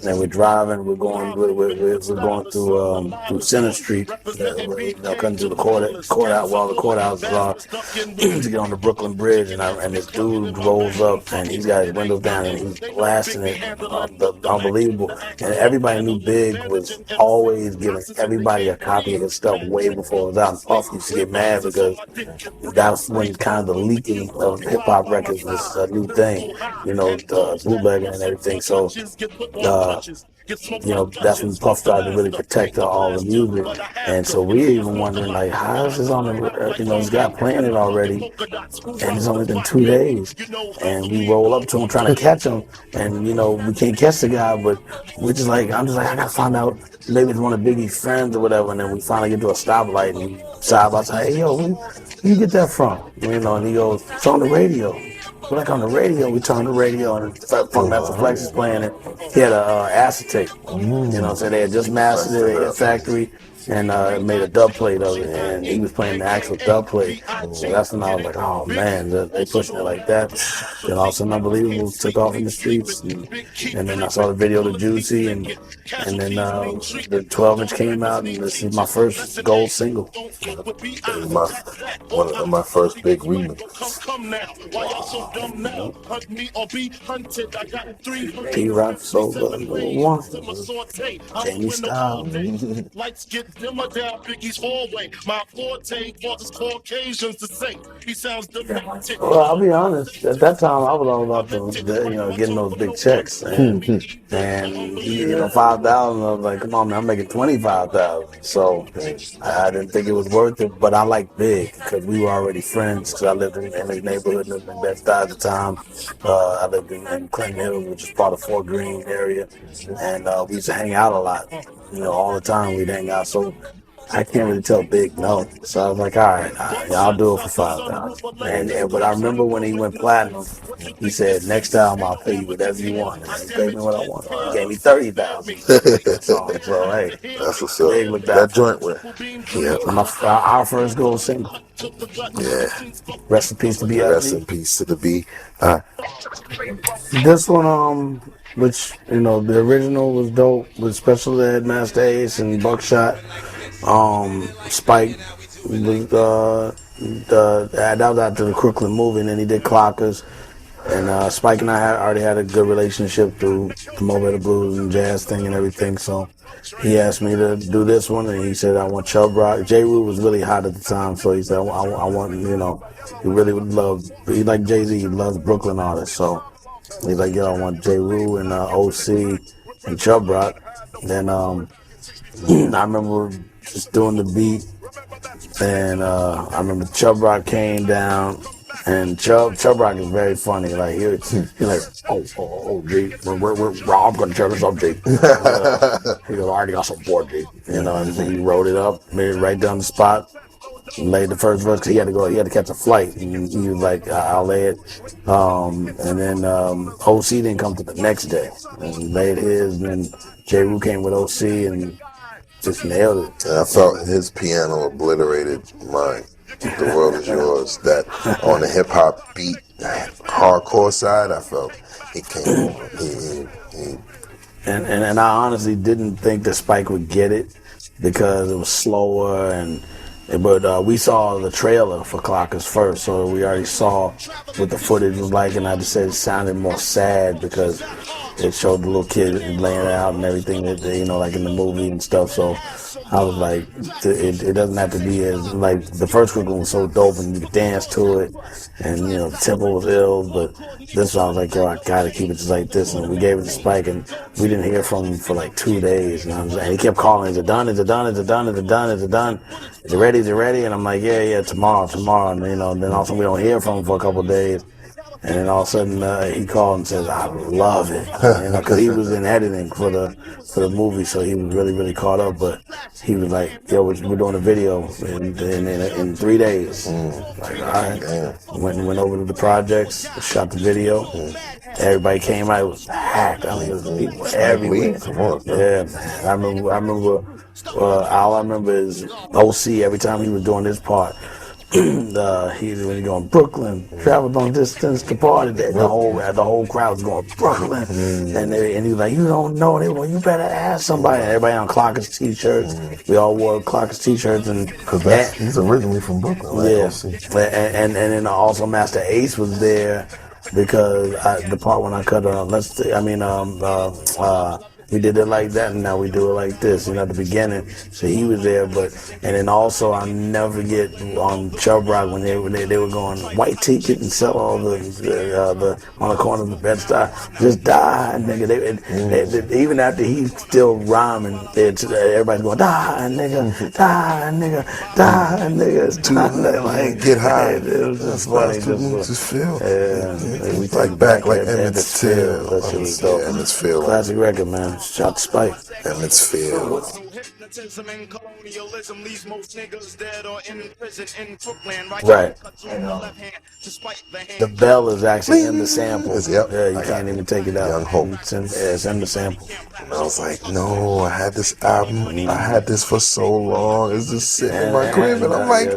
And we're driving, we're going through Center Street, coming to the courthouse to get on the Brooklyn Bridge, and this dude rolls up, and he's got his windows down, and he's blasting it, unbelievable. And everybody knew Big was always giving everybody a copy of his stuff way before it was out. And Puff used to get mad because that's when kind of the leaking of hip hop records was a new thing, the bootlegging and everything. So. That's when Puff started to really protect all the music. And so we even wondering, like, how is this on the, this guy playing it already, and it's only been 2 days. And we roll up to him trying to catch him, and, we can't catch the guy, but I'm just like, I gotta find out, maybe it's one of Biggie's friends or whatever. And then we finally get to a stoplight, and we side by side, hey, yo, where you get that from? And he goes, it's on the radio. We're like on the radio, we turned the radio and Funkmaster Flex is playing it. He had a acetate, so they had just mastered it at Factory and made a dub plate of it, and he was playing the actual dub plate. So that's when I was like, oh man, they pushing it like that. Then all of a sudden, Unbelievable took off in the streets, and then I saw the video to Juicy, and then the 12-inch came out, and this is my first gold single. One of my first big remixes. P-Rock, Soul, one. Jamie Styles. Lights get dimmer down Biggie's hallway. My forte causes Caucasians to say he sounds demented. Well, I'll be honest. At that time, I was all about getting those big checks, and 5,000. I was like, come on, man, I'm making 25,000. So I didn't think it was worth it. But I like Big because we were already friends. Because I lived in his neighborhood, lived in Bed-Stuy at the time. I lived in Clinton Hills, which is part of Fort Greene area, and we used to hang out a lot. All the time we'd hang out, so I can't really tell Big no. So I was like, all right, I'll do it for 5,000. But I remember when he went platinum, he said, next time I'll pay you whatever you want. And he paid me what I want. He gave me 30,000. So hey, that's what's up. Big looked that joint went. Yeah. Our first gold single. Yeah. Rest in peace to B.I.G. Rest in peace to the B. This one, which, the original was dope with Special Ed, Master Ace, and Buckshot. Spike was that was after the Crooklyn movie, and then he did Clockers. And Spike and I already had a good relationship through the Motivated Blues and jazz thing and everything. So he asked me to do this one, and he said, I want Chubb Rock. J.Ru was really hot at the time, so he said, I want, he really would love, he like Jay-Z, he loves Brooklyn artists. So he's like, yo, I want J.Ru and OC and Chubb Rock. Then I remember just doing the beat, and I remember Chubb Rock came down, and Chubb Rock is very funny. Like he's like, G, I'm gonna turn this up, G. He goes, I already got some board, G. And so he wrote it up, made it right down the spot, laid the first verse. 'Cause he had to catch a flight, and he was like, I'll lay it. And then OC didn't come to the next day, and he laid his, and then J.Ru came with OC, and just nailed it. And I felt his piano obliterated mine. The World Is Yours. That on the hip hop beat, hardcore side, I felt he came on. And I honestly didn't think that Spike would get it because it was slower and But we saw the trailer for Clockers first, so we already saw what the footage was like, and I just said it sounded more sad because it showed the little kid laying out and everything, that, you know, like in the movie and stuff. So I was like, it doesn't have to be as, like, the first Crooklyn was so dope and you could dance to it, and, you know, the tempo was ill, but this one I was like, yo, I gotta keep it just like this. And we gave it to Spike, and we didn't hear from him for like 2 days. And he kept calling, is it done? Is it done? Is it done? Is it done? Is it done? Is it ready? Is it ready? And I'm like, yeah, tomorrow. And, you know, then all of a sudden we don't hear from him for a couple of days. And then all of a sudden he called and says, I love it. You know, because he was in editing for the movie, so he was really, really caught up. But he was like, yo, we're doing a video in 3 days. Like, all right. Went over to the projects, shot the video. Everybody came out, it was packed. I mean, it was people everywhere. Come on, yeah, man. I remember all I remember is OC, every time he was doing his part. When he going Brooklyn, traveled long distance to party there. The whole crowd was going Brooklyn, and he was like, you don't know it. Well, you better ask somebody. Everybody on Clockers t-shirts. We all wore Clockers t-shirts, and because he's originally from Brooklyn. Right? Yeah, and then also Master Ace was there because the part when I cut we did it like that, and now we do it like this, you know, at the beginning. So he was there, and then also I'll never forget on Chubb Rock when they were going white ticket and sell all the on the corner of the Bed-Stuy, just die, nigga. They, even after he's still rhyming, everybody's going die, nigga, die, nigga, die, nigga. It's too like get high. It was just funny. Just feel. Yeah, we like back like Emmett's Till. That shit was dope. Emmett's Till. Classic record, man. Shot to Spike. Emmett's Till. Right. The bell is actually in the sample. Yep. Yeah, you can't even take it out. Young Hope. It's in the sample. And I was like, no, I had this album. I had this for so long. It's just sitting in my crib, and I'm like,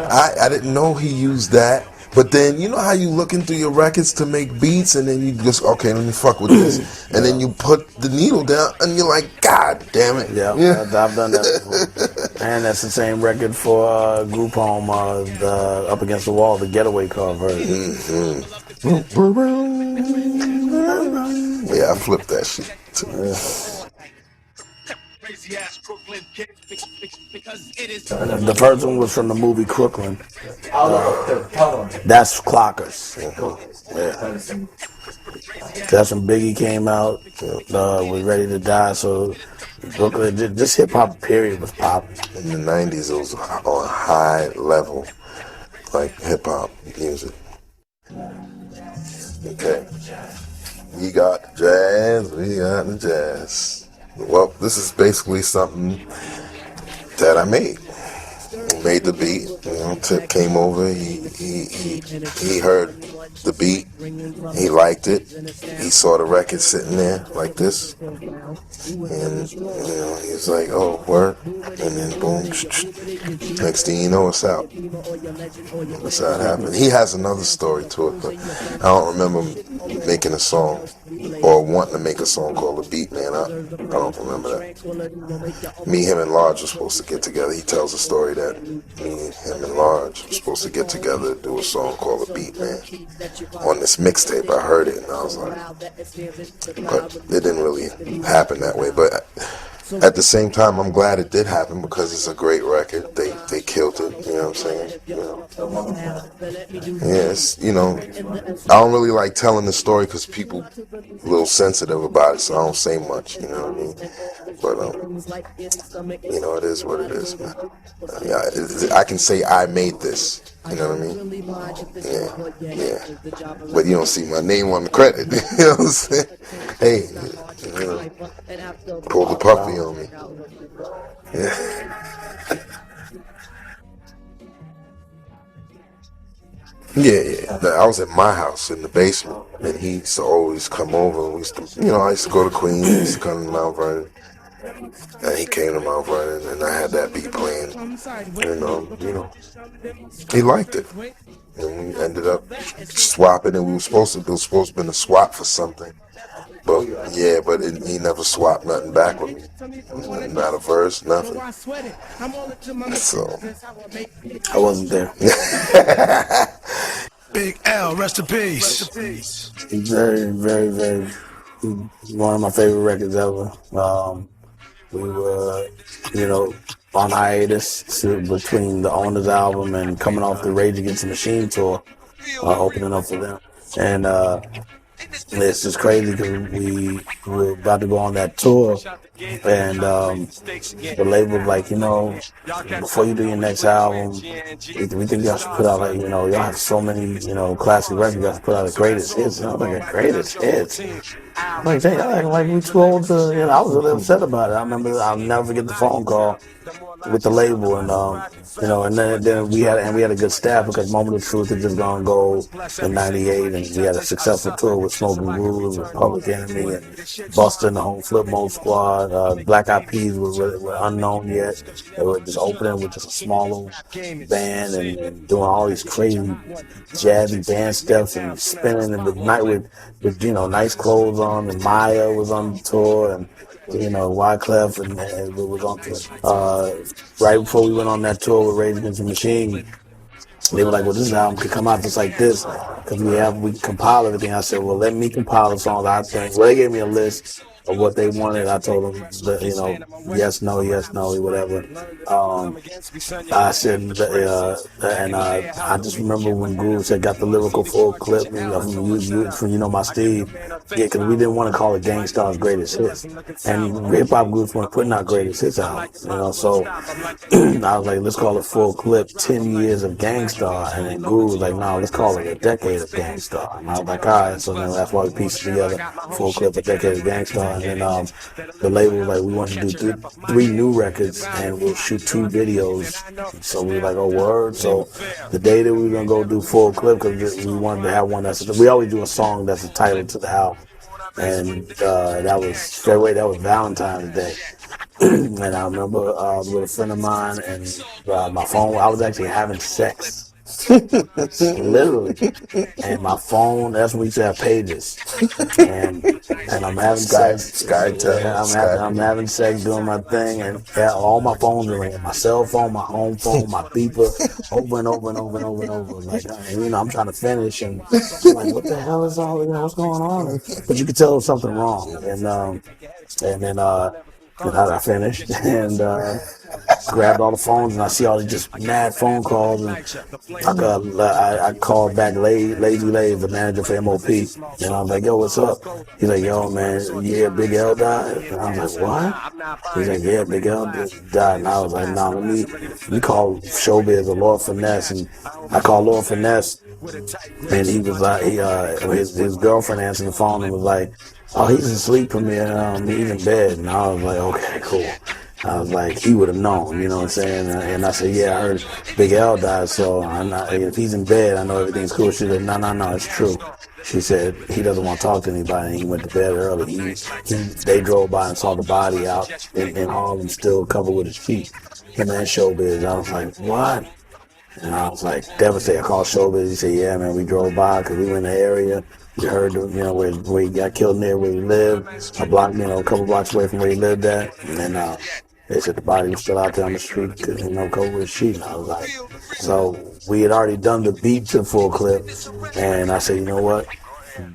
I didn't know he used that. But then, you know how you looking through your records to make beats, and then you just, okay, let me fuck with this. And then you put the needle down, and you're like, God damn it. Yeah. I've done that before. And that's the same record for Group Home, Up Against the Wall, the Getaway Car version. Yeah, I flipped that shit. The first one was from the movie Crooklyn. That's Clockers. Yeah. That's when Biggie came out, was ready to die. So Brooklyn, this hip hop period was popping. In the 90s, it was on high level, like hip hop music. Okay. We got the jazz, we got the jazz. Well, this is basically something that I made. I made the beat. You know, Tip came over. He heard the beat. He liked it. He saw the record sitting there like this, and you know, he was like, "Oh, word!" And then boom. Next thing you know, it's out. That's how it happened. He has another story to it, but I don't remember making a song or wanting to make a song called "The Beat Man." I don't remember that. Me, him, and Large were supposed to get together. He tells a story that me, him, and Large were supposed to get together to do a song called "The Beat Man." On this mixtape, I heard it and I was like, but it didn't really happen that way. But at the same time, I'm glad it did happen because it's a great record. They killed it. You know what I'm saying? You know. Yeah, it's, you know, I don't really like telling the story because people are a little sensitive about it, so I don't say much. You know what I mean? But you know, it is what it is, man. I can say I made this. You know what I mean? Yeah. But you don't see my name on the credit. You know what I'm saying? Hey, you know, pull the puppy on me. Yeah. Yeah. I was at my house in the basement, and he used to always come over. We used to, you know, I used to go to Queens, he used to come to Mount Vernon. And he came to Mount Vernon, and I had that beat playing. And, you know, he liked it. And we ended up swapping it. It was supposed to have been a swap for something. But he never swapped nothing back with me. Not a verse, nothing. So I wasn't there. Big L, rest in peace. Very, very, very, one of my favorite records ever. We were, on hiatus between the Owners album and coming off the Rage Against the Machine tour, opening up for them. And it's just crazy because we were about to go on that tour, and the label was like, before you do your next album, we think y'all should put out, like, y'all have so many, classic records, y'all should put out the greatest hits. And I was like, the greatest hits? I'm like, dang, like we too old to, I was really upset about it. I remember, I'll never forget the phone call with the label, and and then we had a good staff, because Moment of Truth had just gone gold in '98, and we had a successful tour with Smoking Rules, with Public Enemy, and Busta and the Home Flip Mode Squad. Black Eyed Peas were unknown yet. They were just opening with just a small little band and doing all these crazy jazzy band steps and spinning in the night with nice clothes on. And Maya was on the tour, and Wyclef and we was on tour. Right before we went on that tour with Rage Against the Machine, they were like, well, this album could come out just like this, because we compile everything. I said, well, let me compile the songs I think. Well, they gave me a list of what they wanted. I told them, yes, no, whatever. I said, and I just remember when Groove said, got the lyrical full clip from my Steve. Yeah, because we didn't want to call it Gang Star's greatest hits. And hip hop groups weren't putting out greatest hits out, so I was like, let's call it full clip, 10 years of Gang Star. And then Groove was like, no, let's call it a decade of Gang Star. And I was like, all right, so then that's why we pieced it together, full clip, a decade of Gang Star. And then the label was like, we want to do three new records, and we'll shoot 2 videos. So we were like, oh, word. So the day that we were going to go do full clip, because we wanted to have one we always do a song that's a title to the album. And that was Valentine's Day. And I remember with a friend of mine, and my phone, I was actually having sex. Literally. And my phone, that's when we used to have pages. And I'm having sex. I'm having sex, doing my thing, and all my phones are ringing. My cell phone, my home phone, my beeper, over and over and over and over and over. Like, I'm trying to finish, and I'm like, what the hell is all, what's going on? But you could tell there was something wrong. And then I finished and grabbed all the phones, and I see all these just mad phone calls, and I called back Lazy Lays, the manager for MOP, and I was like, yo, what's up? He's like, yo, man, yeah, Big L died. And I was like, what? He's like, yeah, Big L died. And I was like, nah, let me call Showbiz or Lord Finesse. And I called Lord Finesse, and he was like, his girlfriend answered the phone and was like, oh, he's asleep, Premier. He's in bed. And I was like, okay, cool. I was like, he would have known, you know what I'm saying? And I said, yeah, I heard Big L died, so if he's in bed, I know everything's cool. She said, no, it's true. She said he doesn't want to talk to anybody. He went to bed early. They drove by and saw the body out in Harlem, still covered with his feet. Him and Showbiz. I was like, what? And I was like, devastated. I called Showbiz. He said, yeah, man, we drove by because we were in the area. We heard, where he got killed near where he lived, a couple blocks away from where he lived at. And then they said the body was still out there on the street, covered with a sheet. And I was like, so we had already done the beat to full clip. And I said, you know what?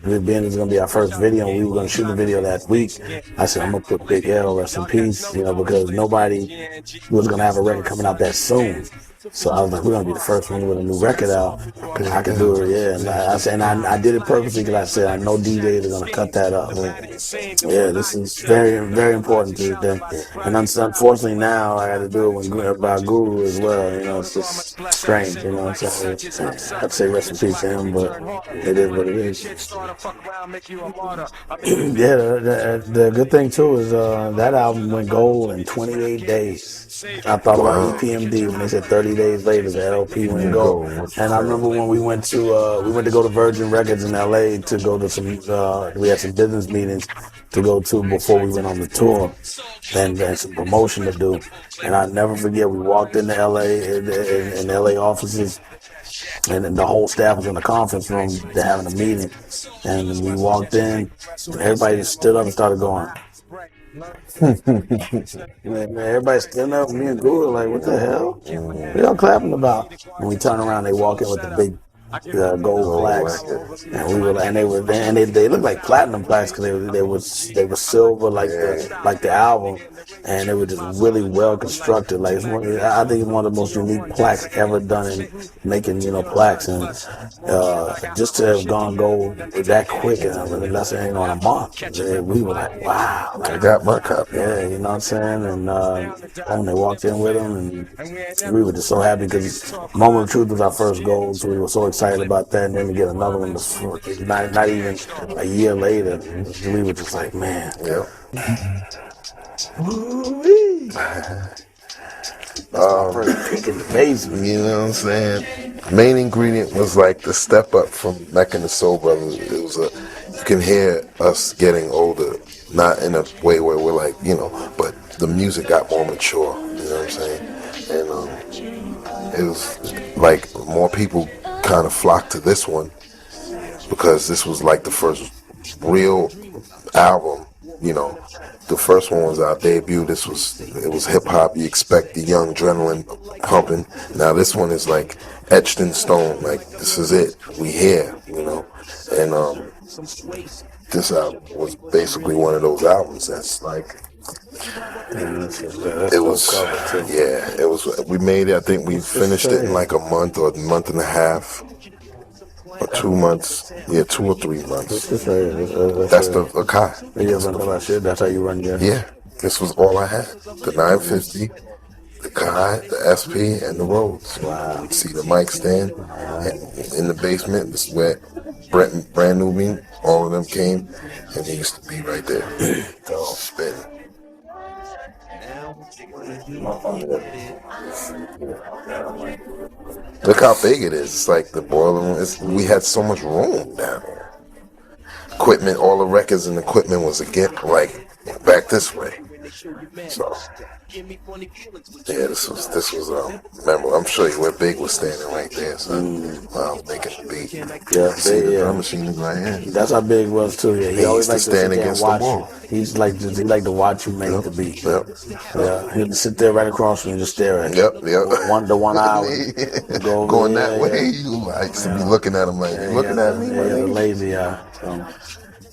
Ben is going to be our first video, and we were going to shoot the video that week. I said, I'm going to put Big L, rest in peace, because nobody was going to have a record coming out that soon. So I was like, we're going to be the first one with a new record out, because I can do it, yeah. And I said, and I did it purposely, because I said, I know DJs are going to cut that up. Yeah, this is very, very important to them. And unfortunately now, I got to do it by Guru as well. It's just strange, So I'd say rest in peace to him, but it is what it is. Yeah, the good thing, too, is that album went gold in 28 days. I thought about EPMD when they said 30 days later the LP went gold. And I remember when we went to go to Virgin Records in LA to go to some we had some business meetings to go to before we went on the tour, and some promotion to do. And I never forget, we walked into LA in LA offices, And then the whole staff was in the conference room. They're having a meeting. And we walked in, and everybody just stood up and started going. Man, everybody stood up. Me and Guru were like, what the hell? What y'all clapping about? When we turn around, they walk in with the big gold plaques, and we were, and they looked like platinum plaques because they were silver like the album, and they were just really well constructed. Like I think it's one of the most unique plaques ever done in making plaques, and just to have gone gold that quick and less than a month, we were like, wow. I got my copy. Yeah, you know what I'm saying? And when they walked in with them, and we were just so happy because Moment of Truth was our first gold, so we were so excited about that. And then to get another one, not even a year later, we were just like, man. Yep. First peak in the basement. You know what I'm saying? Main ingredient was like the step up from Mecca and the Soul Brothers. It was you can hear us getting older, not in a way where we're like, but the music got more mature. You know what I'm saying? And it was like more people kind of flocked to this one because this was like the first real album. The first one was our debut. It was hip hop. You expect the young adrenaline pumping. Now this one is like etched in stone. Like this is it. We here. And this album was basically one of those albums that's like. It was. We made it. I think we finished it in like a month or a month and a half. Or 2 months, 2 or 3 months. That's the Akai. That's how you run your. Yeah, this was all I had. The 950, the Kai, the SP, and the Rhodes. Wow. See the mic stand in the basement. This is where Brand Nubian, all of them came, and they used to be right there. Spinning. Look how big it is. It's like the boiler room. We had so much room down here. Equipment, all the records and equipment was like back this way. So yeah, this was memorable. I'm sure where Big was standing right there. So I was making the beat. Yeah, see the drum machine right here. That's how Big was too. Yeah, he always liked to stand against the wall. He liked to watch you make the beat. Yep. Yeah, he'd sit there right across from you and just stare at you. Yep. The 1 hour going that way. I used to be looking at him like, looking at me. Yeah, the lazy eye.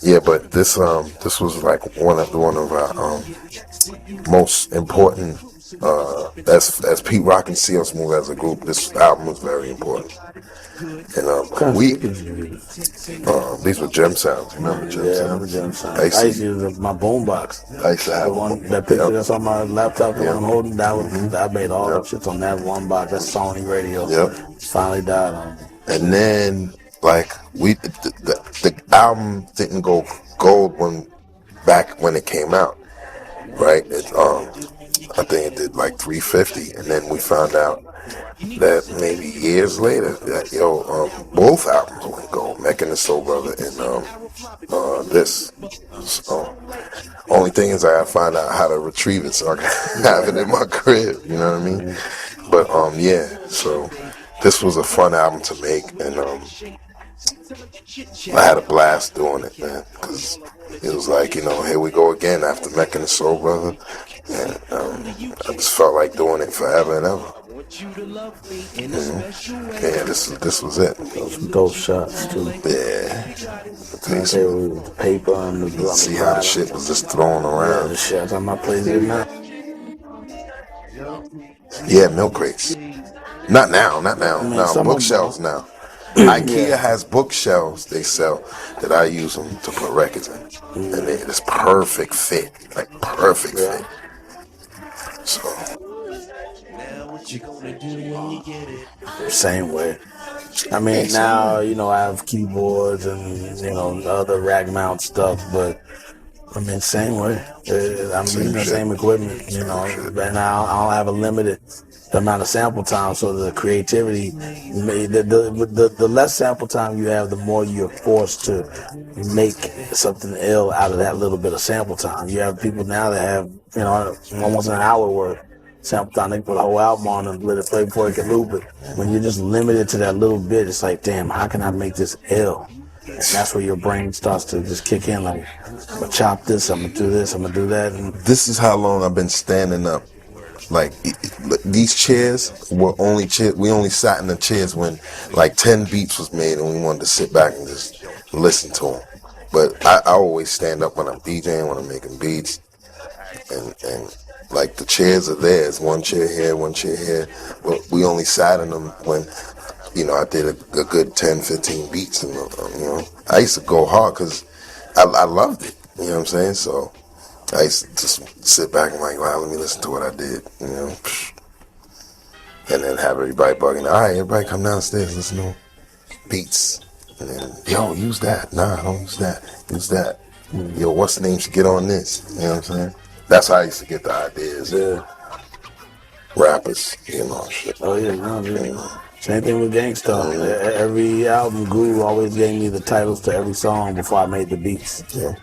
Yeah, but this was like one of our most important. As Pete Rock and CL Smooth as a group, this album was very important. And these were Gem Sounds. Remember Gem Sounds? Yeah, I remember Gem Sounds. I used to use my boombox. I used to have that picture that's on my laptop that I'm holding. I made all the shits on that one box. That Sony radio. Yep. Finally died on. And then like the album didn't go gold back when it came out, right? I think it did like 350, and then we found out that maybe years later that both albums went gold, Mecca and the Soul Brother and this. So only thing is I gotta find out how to retrieve it so I can have it in my crib. You know what I mean? But so this was a fun album to make, and I had a blast doing it, man, because it was like, here we go again after Mecca and the Soul Brother, and I just felt like doing it forever and ever. Yeah, this was it. Those dope shots too. Yeah. The paper and the see how the shit was just thrown around. Yeah, the shit on my place now. Yeah, milk crates. Not now. No, bookshelves now. IKEA has bookshelves they sell that I use them to put records in. And it's perfect fit. Like perfect fit. So same way. I mean, now, I have keyboards and, other rack mount stuff, but I mean, same way. I'm using the same equipment, and I don't have a limited amount of sample time, so the creativity, the less sample time you have, the more you're forced to make something ill out of that little bit of sample time. You have people now that have, almost an hour worth Sometimes they put a whole album on and let it play before it can loop it. When you're just limited to that little bit, it's like, damn, how can I make this ill? And that's where your brain starts to just kick in, like, I'm gonna chop this, I'm gonna do this, I'm gonna do that. And this is how long I've been standing up. Like, these chairs were only chairs. We only sat in the chairs when like 10 beats was made and we wanted to sit back and just listen to them. But I always stand up when I'm DJing, when I'm making beats. And like the chairs are there. It's one chair here, one chair here. But we only sat in them when, you know, I did a good 10, 15 beats. And, you know, I used to go hard because I loved it. You know what I'm saying? So I used to just sit back and like, wow, let me listen to what I did, you know. And then have everybody bugging, all right, everybody come downstairs, listen to beats. And then, yo, use that. Nah, don't use that. Use that. Yo, what's the name should get on this? You know what I'm saying? That's how I used to get the ideas. yeah. Rappers, you know, shit. Oh yeah, no, yeah. Same thing with Gangstar. Every album, Guru always gave me the titles to every song before I made the beats. Yeah.